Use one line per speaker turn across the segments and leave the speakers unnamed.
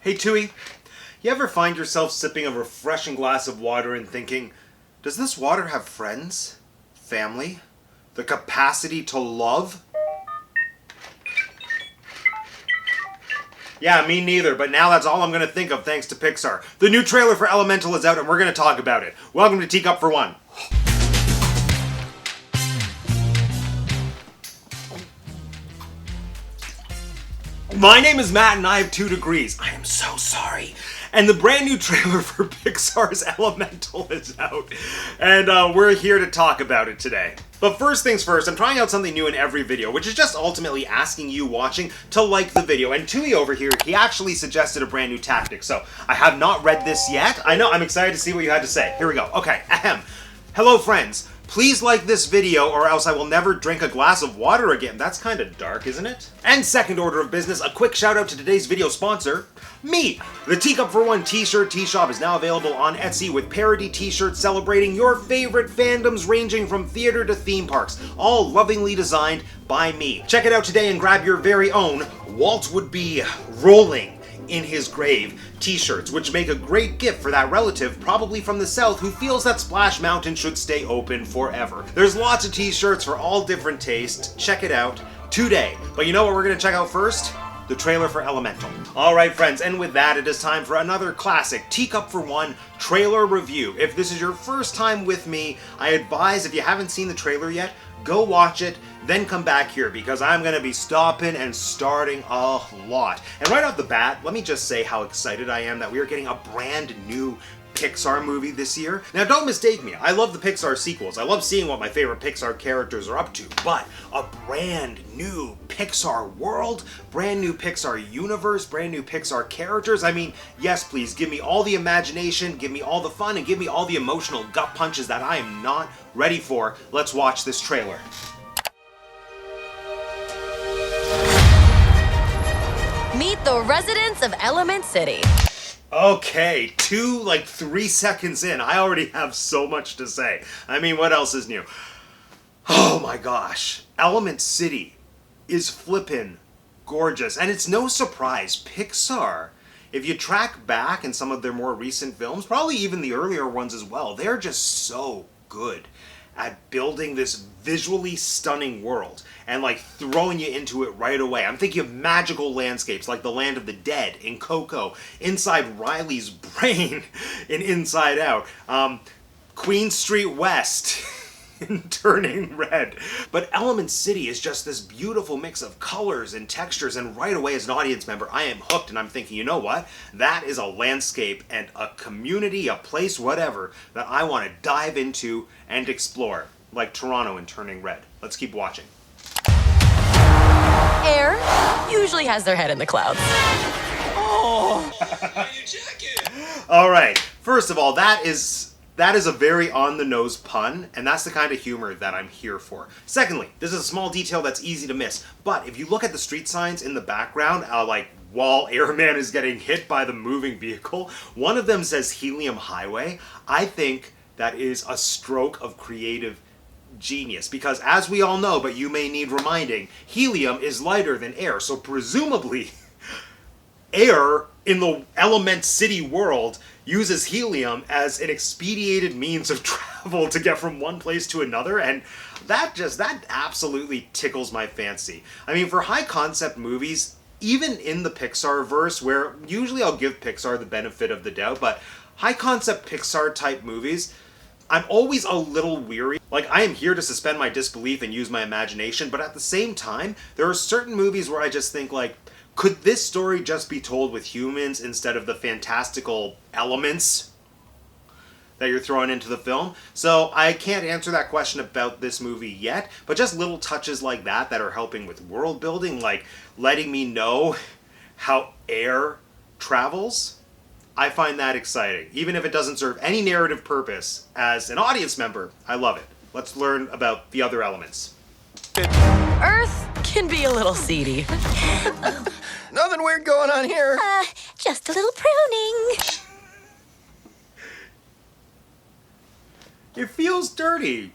Hey Tui, you ever find yourself sipping a refreshing glass of water and thinking, does this water have friends? Family? The capacity to love? Yeah, me neither, but now that's all I'm going to think of thanks to Pixar. The new trailer for Elemental is out and we're going to talk about it. Welcome to Teacup For One. My name is Matt and I have 2 degrees. I am so sorry. And the brand new trailer for Pixar's Elemental is out. And we're here to talk about it today. But first things first, I'm trying out something new in every video, which is just ultimately asking you watching to like the video. And Tui over here, he actually suggested a brand new tactic. So I have not read this yet. I know, I'm excited to see what you had to say. Here we go. Okay, ahem. Hello friends. Please like this video or else I will never drink a glass of water again. That's kind of dark, isn't it? And second order of business, a quick shout out to today's video sponsor, me! The Teacup For One t-shirt t-shop is now available on Etsy with parody t-shirts celebrating your favorite fandoms ranging from theater to theme parks, all lovingly designed by me. Check it out today and grab your very own Walt would be rolling in his grave t-shirts, which make a great gift for that relative, probably from the south, who feels that Splash Mountain should stay open forever. There's lots of t-shirts for all different tastes. Check it out today. But you know what we're gonna check out first? The trailer for Elemental. Alright friends, and with that it is time for another classic Teacup For One trailer review. If this is your first time with me, I advise if you haven't seen the trailer yet, go watch it, then come back here because I'm going to be stopping and starting a lot. And right off the bat, let me just say how excited I am that we are getting a brand new Pixar movie this year. Now don't mistake me, I love the Pixar sequels. I love seeing what my favorite Pixar characters are up to, but a brand new Pixar world, brand new Pixar universe, brand new Pixar characters. I mean, yes please, give me all the imagination, give me all the fun, and give me all the emotional gut punches that I am not ready for. Let's watch this trailer.
Meet the residents of Element City.
Okay, 3 seconds in, I already have so much to say. I mean, what else is new? Oh my gosh, Element City is flippin' gorgeous. And it's no surprise, Pixar, if you track back in some of their more recent films, probably even the earlier ones as well, they're just so good at building this visually stunning world and like throwing you into it right away. I'm thinking of magical landscapes like the Land of the Dead in Coco, inside Riley's brain in Inside Out, Queen Street West in Turning Red. But Element City is just this beautiful mix of colors and textures, and right away as an audience member I am hooked and I'm thinking, you know what? That is a landscape and a community, a place, whatever, that I want to dive into and explore, like Toronto in Turning Red. Let's keep watching.
Air usually has their head in the clouds.
Oh! Alright, first of all, that is a very on-the-nose pun, and that's the kind of humor that I'm here for. Secondly, this is a small detail that's easy to miss, but if you look at the street signs in the background, like while Airman is getting hit by the moving vehicle, one of them says Helium Highway. I think that is a stroke of creative genius, because as we all know, but you may need reminding, helium is lighter than air, so presumably air in the Element City world uses helium as an expedited means of travel to get from one place to another, and that absolutely tickles my fancy. I mean, for high concept movies, even in the Pixar verse, where usually I'll give Pixar the benefit of the doubt, but high concept Pixar type movies, I'm always a little weary. Like, I am here to suspend my disbelief and use my imagination, but at the same time, there are certain movies where I just think, like, could this story just be told with humans instead of the fantastical elements that you're throwing into the film? So I can't answer that question about this movie yet, but just little touches like that are helping with world building, like letting me know how air travels. I find that exciting. Even if it doesn't serve any narrative purpose, as an audience member, I love it. Let's learn about the other elements.
Earth can be a little seedy.
Nothing weird going on here.
Just a little pruning.
It feels dirty.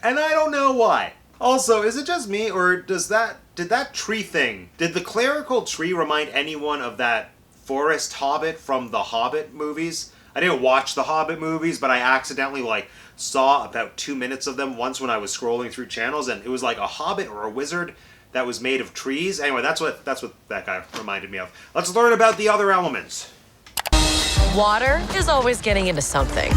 And I don't know why. Also, is it just me, or did that tree thing, did the clerical tree remind anyone of that forest hobbit from the Hobbit movies. I didn't watch the Hobbit movies, but I accidentally like saw about 2 minutes of them once when I was scrolling through channels, and it was like a hobbit or a wizard that was made of trees. Anyway, that's what that guy reminded me of. Let's learn about the other elements.
Water is always getting into something.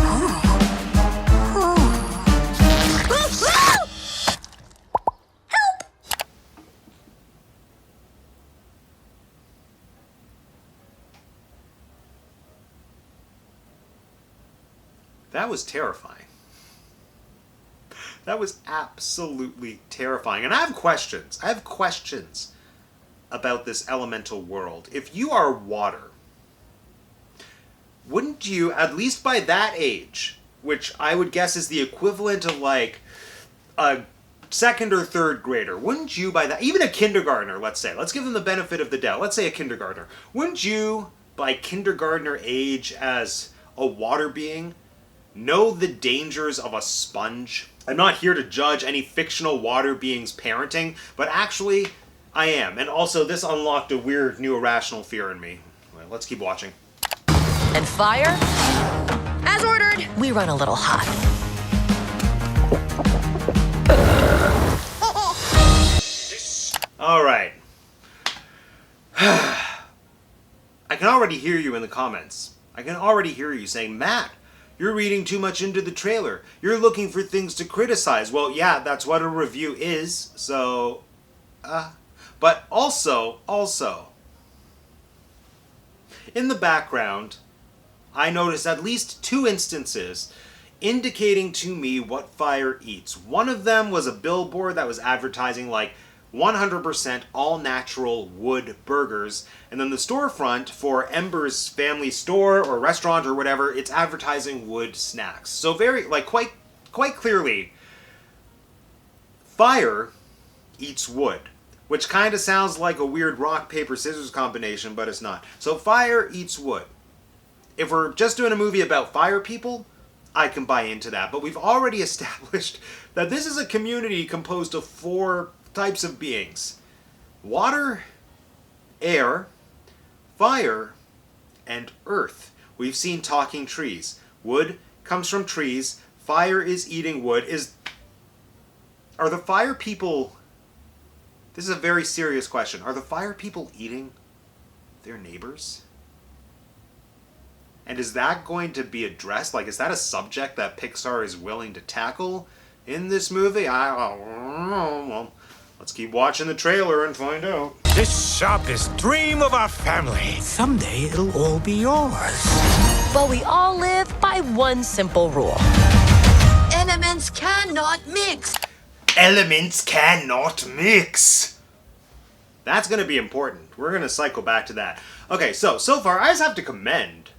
That was terrifying. That was absolutely terrifying. And I have questions. I have questions about this elemental world. If you are water, wouldn't you, at least by that age, which I would guess is the equivalent of like a second or third grader, wouldn't you by that, even a kindergartner, let's say, let's give them the benefit of the doubt, let's say a kindergartner, wouldn't you by kindergartner age as a water being know the dangers of a sponge? I'm not here to judge any fictional water beings' parenting, but actually, I am. And also, this unlocked a weird new irrational fear in me. Well, let's keep watching.
And fire? As ordered. We run a little hot.
All right. I can already hear you in the comments. I can already hear you saying, Matt, you're reading too much into the trailer. You're looking for things to criticize. Well, yeah, that's what a review is. So, but also, in the background, I noticed at least 2 instances indicating to me what fire eats. One of them was a billboard that was advertising like 100% all-natural wood burgers, and then the storefront for Ember's family store or restaurant or whatever, it's advertising wood snacks. So very, like, quite clearly, fire eats wood, which kind of sounds like a weird rock, paper, scissors combination, but it's not. So fire eats wood. If we're just doing a movie about fire people, I can buy into that. But we've already established that this is a community composed of 4 types of beings: water, air, fire, and earth. We've seen talking trees. Wood comes from trees. Fire is eating wood. Are the fire people... This is a very serious question. Are the fire people eating their neighbors? And is that going to be addressed? Like, is that a subject that Pixar is willing to tackle in this movie? I don't know. Well, let's keep watching the trailer and find out.
This sharpest dream of our family. Someday it'll all be yours.
But we all live by one simple rule.
Elements cannot mix.
Elements cannot mix. That's going to be important. We're going to cycle back to that. Okay, so far I just have to commend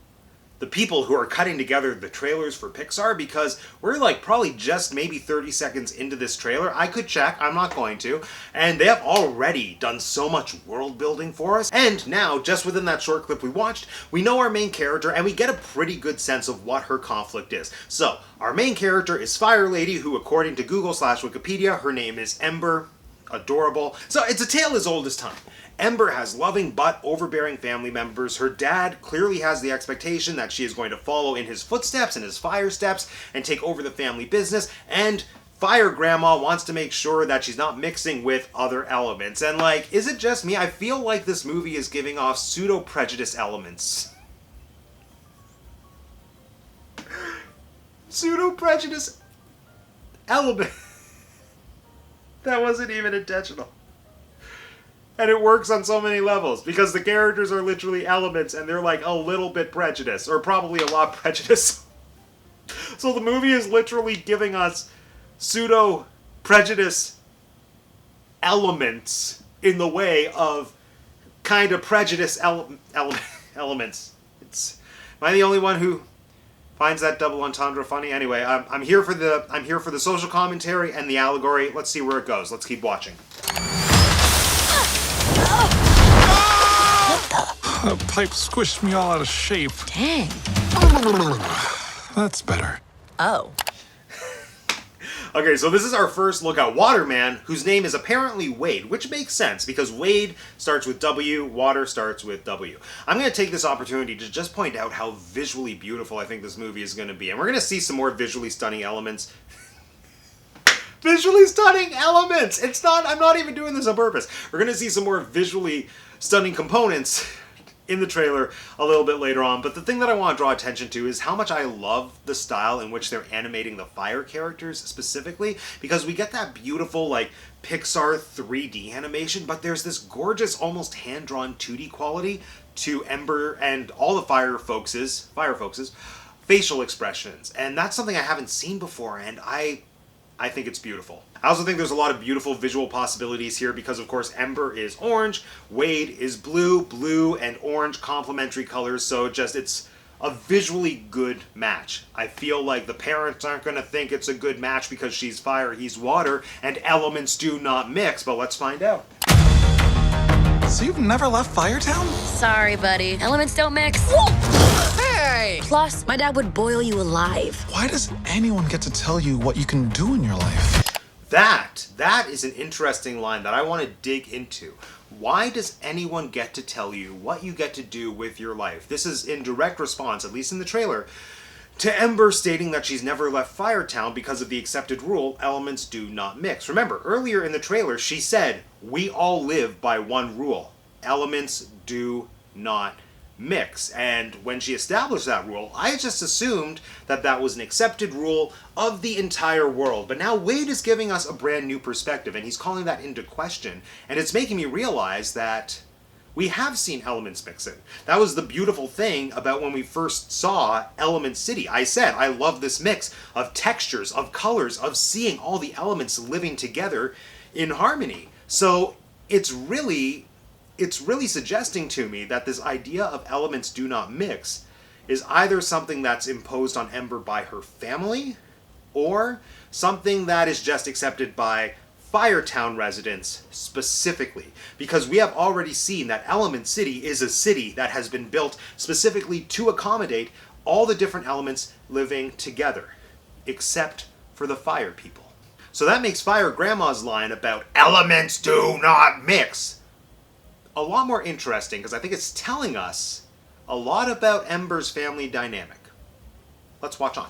the people who are cutting together the trailers for Pixar, because we're like probably just maybe 30 seconds into this trailer. I could check, I'm not going to. And they have already done so much world building for us. And now, just within that short clip we watched, we know our main character and we get a pretty good sense of what her conflict is. So, our main character is Fire Lady, who according to Google/Wikipedia, her name is Ember. Adorable. So it's a tale as old as time. Ember has loving but overbearing family members. Her dad clearly has the expectation that she is going to follow in his footsteps and his fire steps and take over the family business, and Fire Grandma wants to make sure that she's not mixing with other elements. And like, is it just me? I feel like this movie is giving off pseudo-prejudice elements. Pseudo-prejudice element. That wasn't even intentional. And it works on so many levels, because the characters are literally elements and they're like a little bit prejudiced, or probably a lot prejudiced. So the movie is literally giving us pseudo-prejudice elements in the way of kind of prejudice elements. Am I the only one who finds that double entendre funny? Anyway, I'm here for the social commentary and the allegory. Let's see where it goes. Let's keep watching.
The pipe squished me all out of shape.
Dang.
That's better.
Oh.
Okay, so this is our first look at Waterman, whose name is apparently Wade, which makes sense because Wade starts with W, water starts with W. I'm going to take this opportunity to just point out how visually beautiful I think this movie is going to be. And we're going to see some more visually stunning elements. Visually stunning elements! I'm not even doing this on purpose. We're going to see some more visually stunning components in the trailer a little bit later on, but the thing that I want to draw attention to is how much I love the style in which they're animating the fire characters specifically, because we get that beautiful, like, Pixar 3D animation, but there's this gorgeous, almost hand-drawn 2D quality to Ember and all the fire folks' facial expressions, and that's something I haven't seen before, and I think it's beautiful. I also think there's a lot of beautiful visual possibilities here because, of course, Ember is orange, Wade is blue, blue and orange complementary colors, so it's a visually good match. I feel like the parents aren't going to think it's a good match because she's fire, he's water, and elements do not mix, but let's find out.
So you've never left Firetown?
Sorry, buddy. Elements don't mix.
Hey!
Plus, my dad would boil you alive.
Why does anyone get to tell you what you can do in your life?
That is an interesting line that I want to dig into. Why does anyone get to tell you what you get to do with your life? This is in direct response, at least in the trailer, to Ember stating that she's never left Firetown because of the accepted rule, elements do not mix. Remember, earlier in the trailer, she said, we all live by one rule. Elements do not mix. And when she established that rule, I just assumed that that was an accepted rule of the entire world. But now Wade is giving us a brand new perspective, and he's calling that into question. And it's making me realize that we have seen elements mixing. That was the beautiful thing about when we first saw Element City. I said, I love this mix of textures, of colors, of seeing all the elements living together in harmony. So it's really suggesting to me that this idea of elements do not mix is either something that's imposed on Ember by her family or something that is just accepted by Firetown residents specifically, because we have already seen that Element City is a city that has been built specifically to accommodate all the different elements living together, except for the fire people. So that makes Fire Grandma's line about elements do not mix a lot more interesting, because I think it's telling us a lot about Ember's family dynamic. Let's watch on.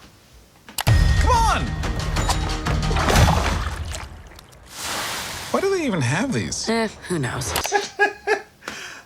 Come on! Why do they even have these?
Who knows?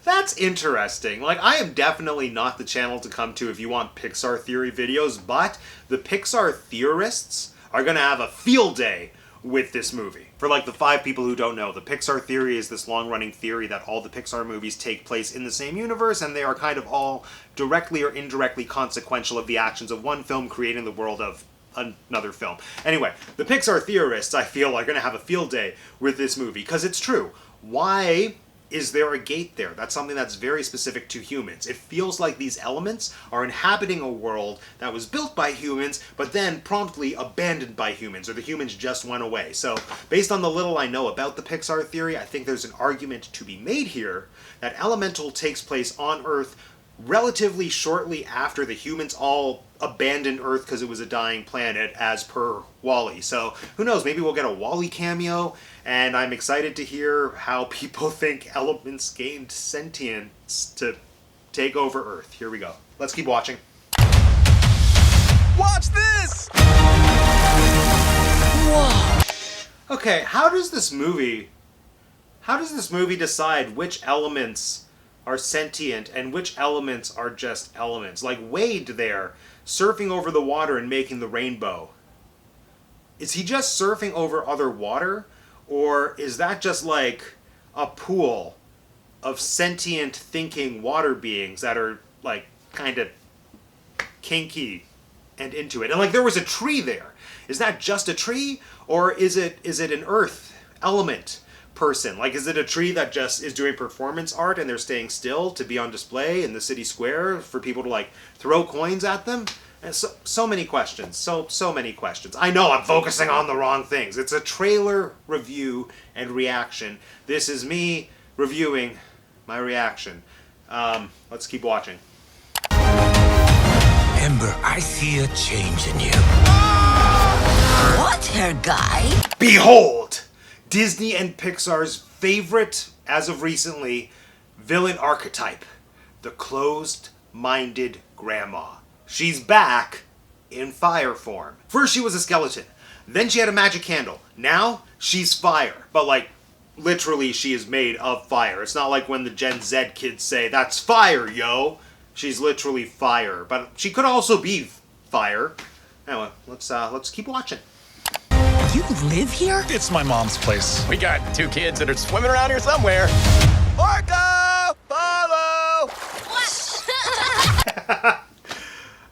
That's interesting. Like, I am definitely not the channel to come to if you want Pixar theory videos, but the Pixar theorists are going to have a field day with this movie. For like the 5 people who don't know, the Pixar theory is this long-running theory that all the Pixar movies take place in the same universe, and they are kind of all directly or indirectly consequential of the actions of one film creating the world of another film. Anyway, the Pixar theorists, I feel, are going to have a field day with this movie, because it's true. Why is there a gate there? That's something that's very specific to humans. It feels like these elements are inhabiting a world that was built by humans, but then promptly abandoned by humans, or the humans just went away. So, based on the little I know about the Pixar theory, I think there's an argument to be made here that Elemental takes place on Earth relatively shortly after the humans all abandoned Earth because it was a dying planet, as per WALL-E. So, who knows, maybe we'll get a WALL-E cameo, and I'm excited to hear how people think elements gained sentience to take over Earth. Here we go. Let's keep watching.
Watch this!
Whoa.
Okay, how does this movie decide which elements are sentient and which elements are just elements? Like Wade there, surfing over the water and making the rainbow. Is he just surfing over other water? Or is that just like a pool of sentient thinking water beings that are like kind of kinky and into it? And like there was a tree there. Is that just a tree? Or is it an earth element person? Like, is it a tree that just is doing performance art and they're staying still to be on display in the city square for people to like throw coins at them? And so many questions. So many questions. I know I'm focusing on the wrong things. It's a trailer review and reaction. This is me reviewing my reaction. Let's keep watching.
Ember, I see a change in you.
What, hair guy?
Behold! Disney and Pixar's favorite, as of recently, villain archetype. The closed-minded grandma. She's back in fire form. First she was a skeleton. Then she had a magic candle. Now she's fire. But like, literally she is made of fire. It's not like when the Gen Z kids say, that's fire, yo! She's literally fire. But she could also be fire. Anyway, let's keep watching.
You live here?
It's my mom's place.
We got 2 kids that are swimming around here somewhere. Orca! Follow!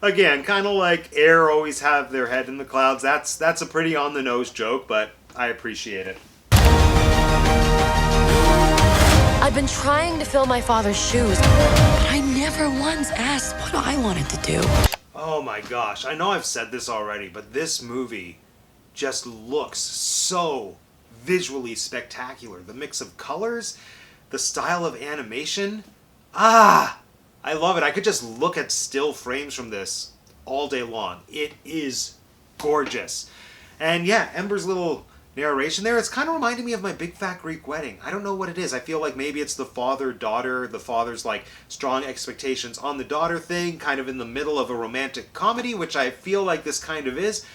Again, kind of like Air always have their head in the clouds. That's a pretty on-the-nose joke, but I appreciate it.
I've been trying to fill my father's shoes, but I never once asked what I wanted to do.
Oh my gosh, I know I've said this already, but this movie just looks so visually spectacular. The mix of colors, the style of animation. I love it. I could just look at still frames from this all day long. It is gorgeous. And yeah, Ember's little narration there, it's kind of reminding me of My Big Fat Greek Wedding. I don't know what it is. I feel like maybe it's the father-daughter, the father's like strong expectations on the daughter thing, kind of in the middle of a romantic comedy, which I feel like this kind of is.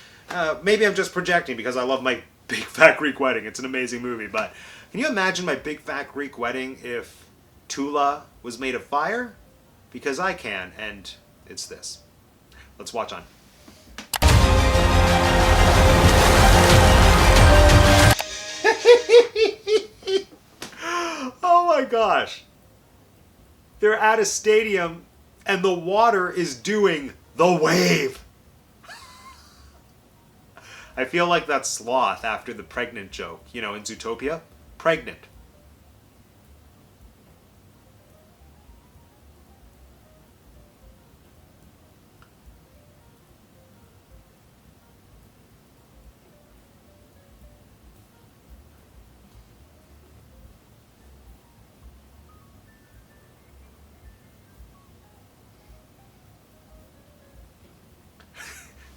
Maybe I'm just projecting because I love My Big Fat Greek Wedding. It's an amazing movie, but can you imagine My Big Fat Greek Wedding if Tula was made of fire? Because I can, and it's this. Let's watch on. Oh my gosh. They're at a stadium and the water is doing the wave. I feel like that sloth after the pregnant joke, you know, in Zootopia. Pregnant.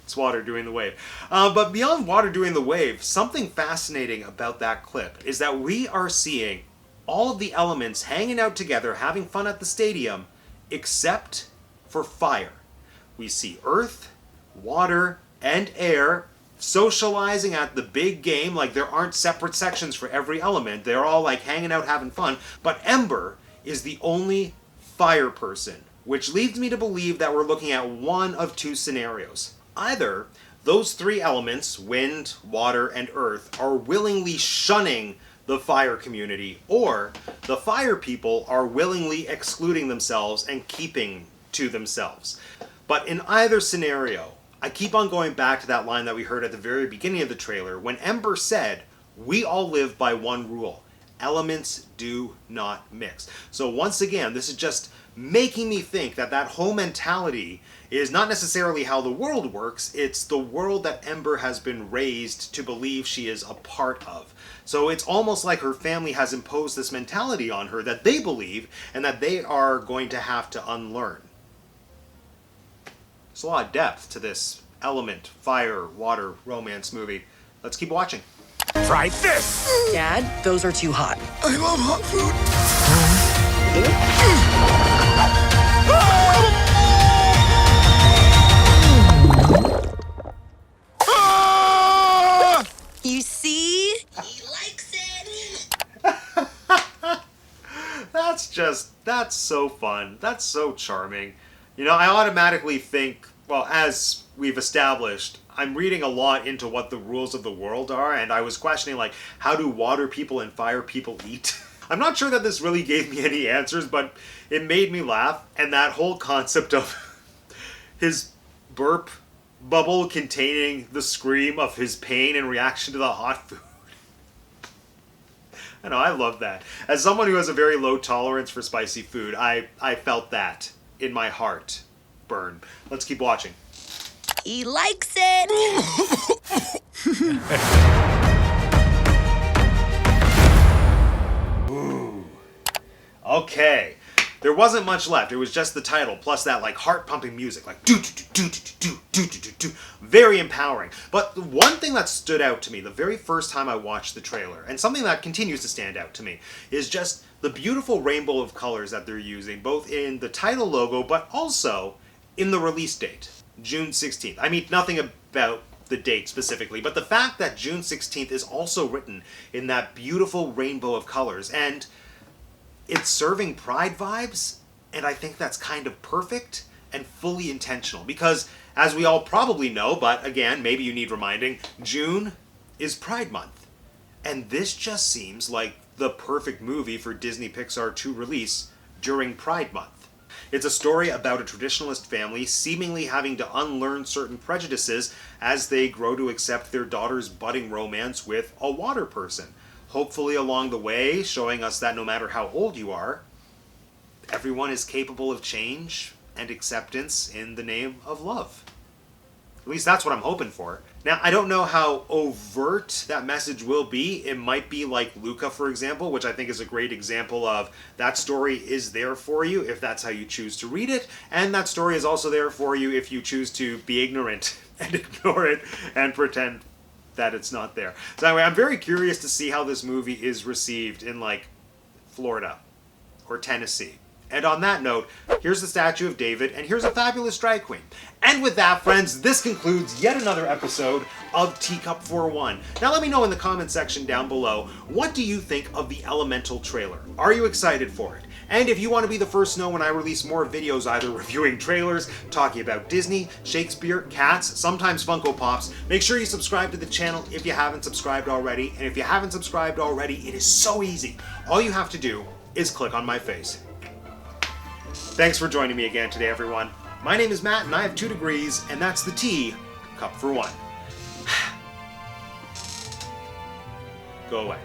It's water doing the wave. But beyond water doing the wave, something fascinating about that clip is that we are seeing all of the elements hanging out together, having fun at the stadium, except for fire. We see earth, water, and air socializing at the big game, like there aren't separate sections for every element. They're all like hanging out, having fun. But Ember is the only fire person, which leads me to believe that we're looking at one of 2 scenarios. Either those 3 elements, wind, water, and earth, are willingly shunning the fire community, or the fire people are willingly excluding themselves and keeping to themselves. But in either scenario, I keep on going back to that line that we heard at the very beginning of the trailer when Ember said, "We all live by one rule. Elements do not mix." So once again, this is just making me think that that whole mentality is not necessarily how the world works, it's the world that Ember has been raised to believe she is a part of. So it's almost like her family has imposed this mentality on her that they believe and that they are going to have to unlearn. There's a lot of depth to this element, fire, water, romance movie. Let's keep watching.
Try this!
Dad, those are too hot.
I love hot food.
You see? He likes it.
That's so fun. That's so charming. You know, I automatically think, well, as we've established, I'm reading a lot into what the rules of the world are, and I was questioning, like, how do water people and fire people eat? I'm not sure that this really gave me any answers, but it made me laugh, and that whole concept of his burp bubble containing the scream of his pain in reaction to the hot food. I know, I love that. As someone who has a very low tolerance for spicy food, I felt that in my heart burn. Let's keep watching.
He likes it.
Okay. There wasn't much left. It was just the title plus that like heart-pumping music, like do do do do do do do do do. Very empowering. But the one thing that stood out to me the very first time I watched the trailer, and something that continues to stand out to me, is just the beautiful rainbow of colors that they're using, both in the title logo, but also in the release date, June 16th. I mean, nothing about the date specifically, but the fact that June 16th is also written in that beautiful rainbow of colors, and it's serving Pride vibes, and I think that's kind of perfect and fully intentional, because as we all probably know, but again, maybe you need reminding, June is Pride Month, and this just seems like the perfect movie for Disney Pixar to release during Pride Month. It's a story about a traditionalist family seemingly having to unlearn certain prejudices as they grow to accept their daughter's budding romance with a water person. Hopefully along the way, showing us that no matter how old you are, everyone is capable of change and acceptance in the name of love. At least that's what I'm hoping for. Now, I don't know how overt that message will be. It might be like Luca, for example, which I think is a great example of that story is there for you if that's how you choose to read it, and that story is also there for you if you choose to be ignorant and ignore it and pretend that it's not there. So anyway, I'm very curious to see how this movie is received in like Florida or Tennessee. And on that note, here's the statue of David, and here's a fabulous drag queen. And with that, friends, this concludes yet another episode of Teacup For One. Now let me know in the comment section down below, what do you think of the Elemental trailer? Are you excited for it? And if you want to be the first to know when I release more videos either reviewing trailers, talking about Disney, Shakespeare, cats, sometimes Funko Pops, make sure you subscribe to the channel if you haven't subscribed already. And if you haven't subscribed already, it is so easy. All you have to do is click on my face. Thanks for joining me again today, everyone. My name is Matt, and I have 2 degrees, and that's the Teacup For One. Go away.